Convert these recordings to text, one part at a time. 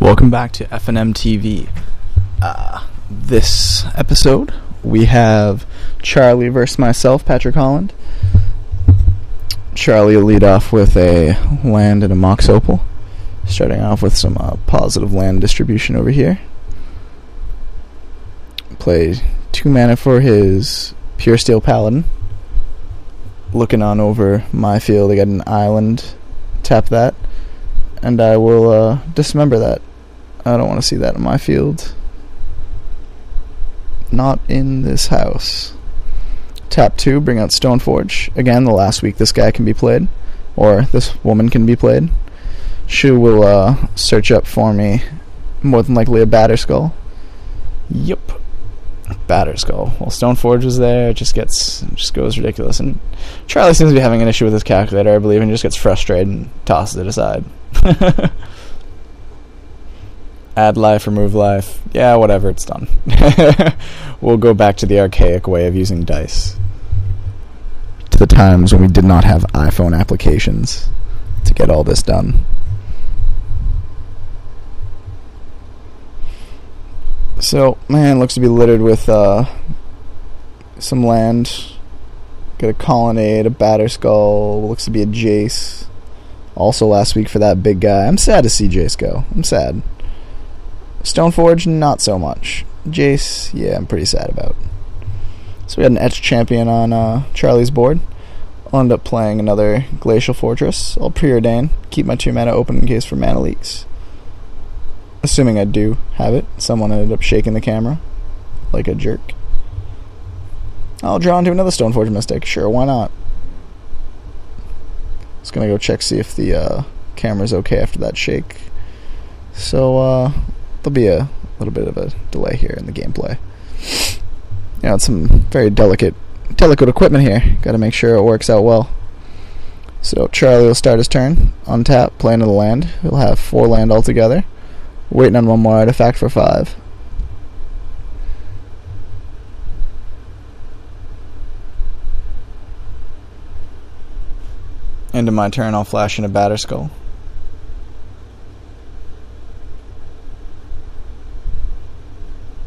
Welcome back to FNM TV. This episode, we have Charlie versus myself, Patrick Holland. Charlie will lead off with a land and a Mox Opal. Starting off with some positive land distribution over here. Play 2 mana for his Pure Steel Paladin. Looking on over my field, I got an island. Tap that. And I will dismember that. I don't want to see that in my field. Not in this house. Tap 2, bring out Stoneforge. Again, the last week this guy can be played. Or this woman can be played. She will search up for me, more than likely a Batterskull. Yep. Batterskull. Well, Stoneforge is there, it just goes ridiculous. And Charlie seems to be having an issue with his calculator, I believe, and just gets frustrated and tosses it aside. Add life, remove life. Yeah, whatever, it's done. We'll go back to the archaic way of using dice. To the times when we did not have iPhone applications to get all this done. So, man, looks to be littered with some land. Got a Colonnade, a Batterskull, looks to be a Jace. Also last week for that big guy. I'm sad to see Jace go. I'm sad. Stoneforge, not so much. Jace, yeah, I'm pretty sad about. So we had an Etched Champion on Charlie's board. I'll end up playing another Glacial Fortress. I'll preordain, keep my 2 mana open in case for mana leaks. Assuming I do have it. Someone ended up shaking the camera like a jerk. I'll draw into another Stoneforge Mystic. Sure, why not? Just gonna go check, see if the camera's okay after that shake. So there'll be a little bit of a delay here in the gameplay. You know, it's some very delicate equipment here. Got to make sure it works out well. So Charlie will start his turn, untap, play into the land. He'll have 4 land altogether. Waiting on 1 more artifact for 5. End of my turn, I'll flash in a Batterskull.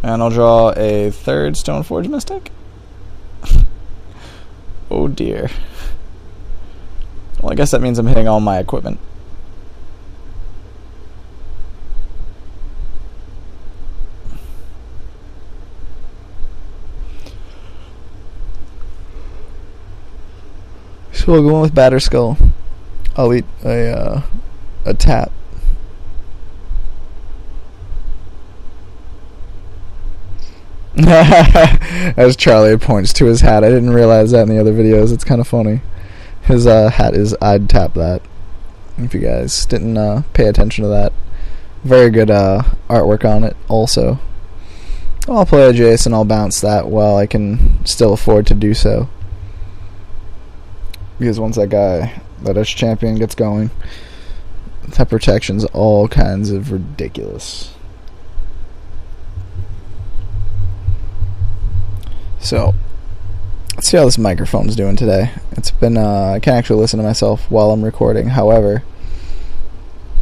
And I'll draw a 3rd Stoneforge Mystic. Oh dear. Well, I guess that means I'm hitting all my equipment. So we'll go in with Batterskull. I'll eat a tap. As Charlie points to his hat. I didn't realize that in the other videos. It's kind of funny. His hat is I'd tap that. If you guys didn't pay attention to that. Very good artwork on it also. I'll play a Jace and I'll bounce that while I can still afford to do so. Because once that guy, that Etched Champion, gets going, that protection's all kinds of ridiculous. So, let's see how this microphone's doing today. It's been, I can't actually listen to myself while I'm recording. However,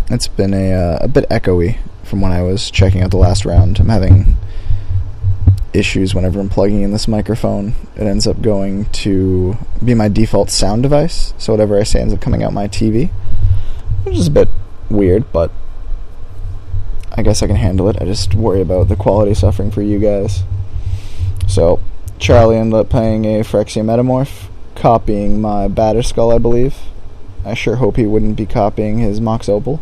it's been a bit echoey from when I was checking out the last round. I'm having issues whenever I'm plugging in this microphone. It ends up going to be my default sound device, so whatever I say ends up coming out my TV, which is a bit weird, but I guess I can handle it. I just worry about the quality suffering for you guys. So Charlie ended up playing a Phyrexia Metamorph, copying my Batterskull, I believe. I sure hope he wouldn't be copying his Mox Opal.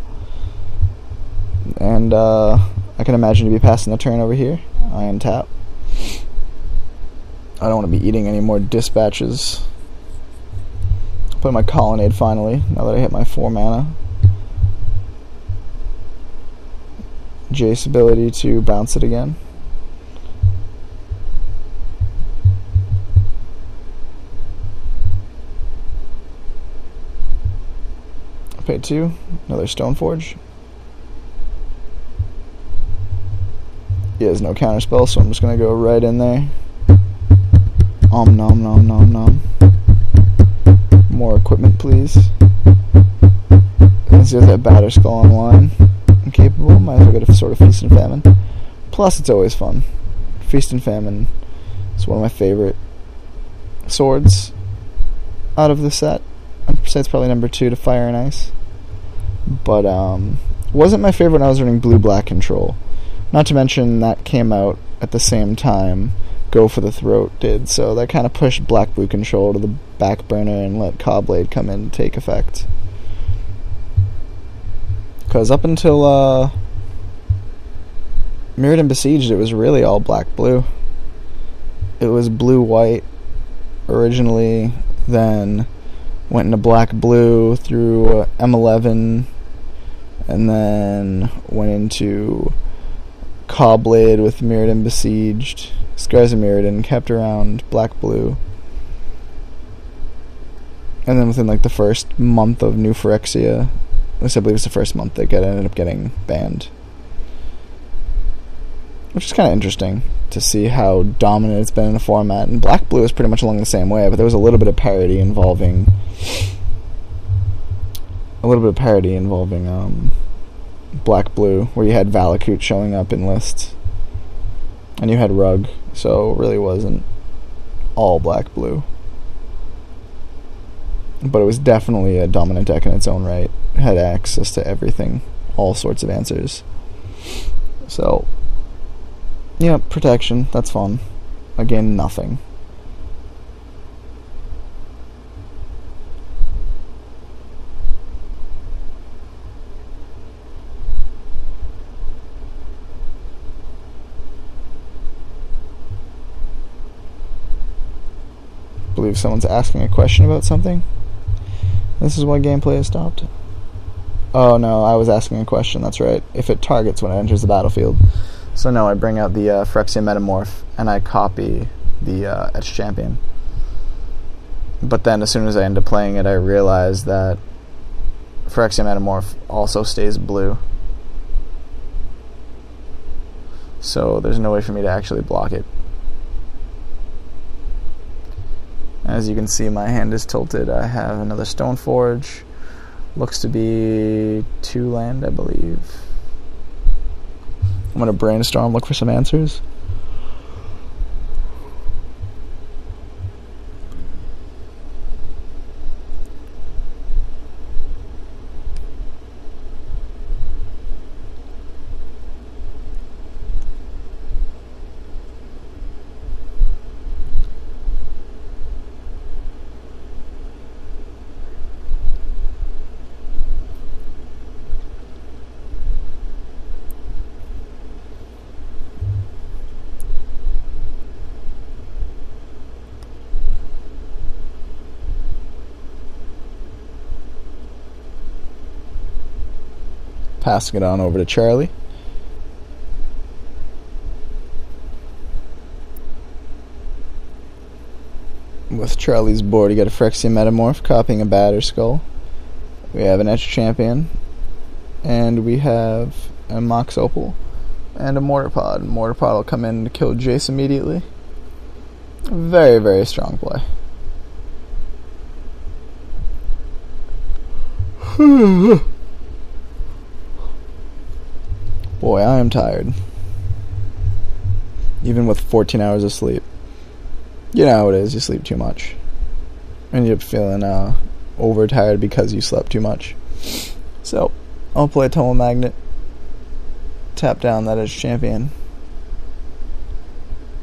And I can imagine to be passing the turn over here. I untap. I don't want to be eating any more dispatches. Play my Colonnade finally, now that I hit my 4 mana. Jace ability to bounce it again. Pay 2, another Stoneforge. He has no counterspell, so I'm just going to go right in there. Nom nom nom nom. More equipment, please. Let's get that Batterskull online. Incapable. Might as well get a sort of Feast and Famine. Plus, it's always fun. Feast and Famine is one of my favorite swords out of the set. I'd say it's probably number 2 to Fire and Ice. But wasn't my favorite when I was running Blue-Black Control. Not to mention that came out at the same time Go for the Throat did, so that kind of pushed Black-Blue Control to the back burner and let Cawblade come in and take effect. Because up until Mirrodin Besieged, it was really all black-blue. It was blue-white originally, then went into black-blue through M11, and then went into Cawblade with Mirrodin Besieged. Scars of Mirrodin, kept around black-blue. And then within like the first month of New Phyrexia, at least I believe it's the first month, that ended up getting banned. Which is kind of interesting to see how dominant it's been in the format. And black-blue is pretty much along the same way, but there was a little bit of parity involving black-blue, where you had Valakut showing up in lists. And you had Rug, so it really wasn't all black-blue. But it was definitely a dominant deck in its own right. It had access to everything, all sorts of answers. So, yeah, protection, that's fun. Again, nothing. I believe someone's asking a question about something. This is why gameplay has stopped. Oh no, I was asking a question, that's right. If it targets when it enters the battlefield. So no, I bring out the Phyrexia Metamorph and I copy the Etched Champion. But then as soon as I end up playing it, I realize that Phyrexia Metamorph also stays blue. So there's no way for me to actually block it. As you can see, my hand is tilted. I have another Stoneforge. Looks to be 2 land, I believe. I'm going to brainstorm, look for some answers. Passing it on over to Charlie. With Charlie's board, you get a Phyrexia Metamorph, copying a Batter Skull. We have an Etched Champion. And we have a Mox Opal and a Mortar Pod. Mortar Pod will come in to kill Jace immediately. Very, very strong play. Boy, I am tired. Even with 14 hours of sleep. You know how it is, you sleep too much. And you end up feeling overtired because you slept too much. So, I'll play Total Magnet. Tap down that Etched Champion.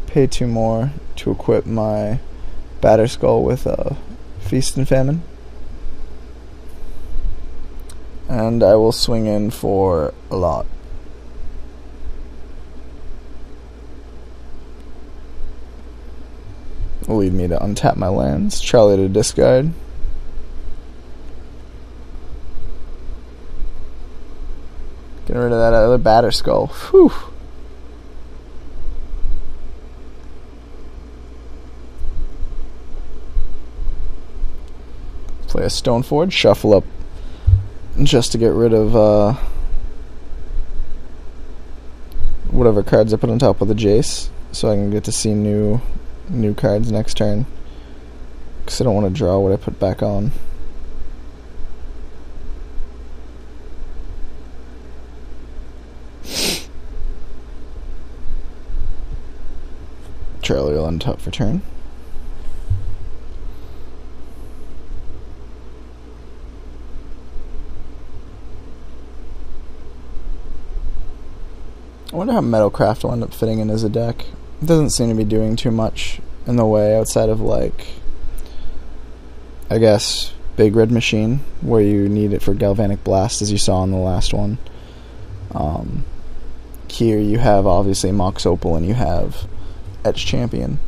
Pay 2 more to equip my Batter Skull with Feast and Famine. And I will swing in for a lot. Will lead me to untap my lands. Charlie to discard. Get rid of that other Batter Skull. Whew. Play a Stoneforge. Shuffle up just to get rid of whatever cards I put on top of the Jace, so I can get to see new cards next turn, because I don't want to draw what I put back on. Charlie will untap for turn. I wonder how Metalcraft will end up fitting in as a deck. It doesn't seem to be doing too much in the way outside of, like, I guess, Big Red Machine, where you need it for Galvanic Blast, as you saw in the last one. Here you have, obviously, Mox Opal, and you have Etch Champion.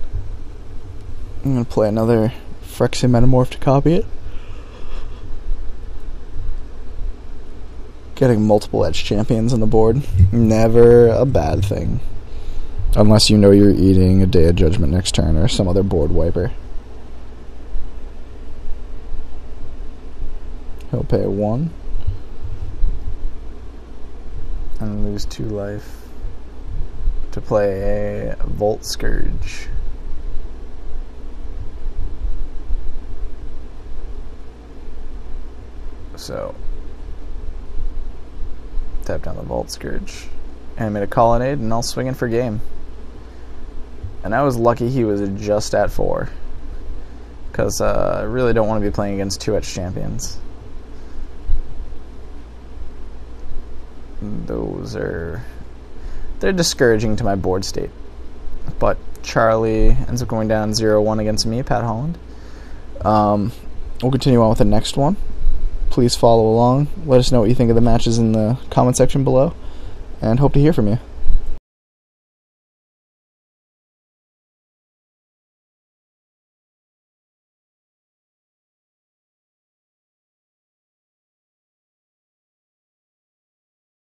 I'm going to play another Phyrexian Metamorph to copy it. Getting multiple Etch Champions on the board, never a bad thing. Unless you know you're eating a Day of Judgment next turn or some other board wiper. He'll pay 1 and lose 2 life to play a Volt Scourge. So tap down the Volt Scourge, animate a Colonnade, and I'll swing in for game. And I was lucky he was just at 4, because I really don't want to be playing against 2 Etch Champions. They're discouraging to my board state. But Charlie ends up going down 0-1 against me, Pat Holland. We'll continue on with the next one. Please follow along. Let us know what you think of the matches in the comment section below, and hope to hear from you.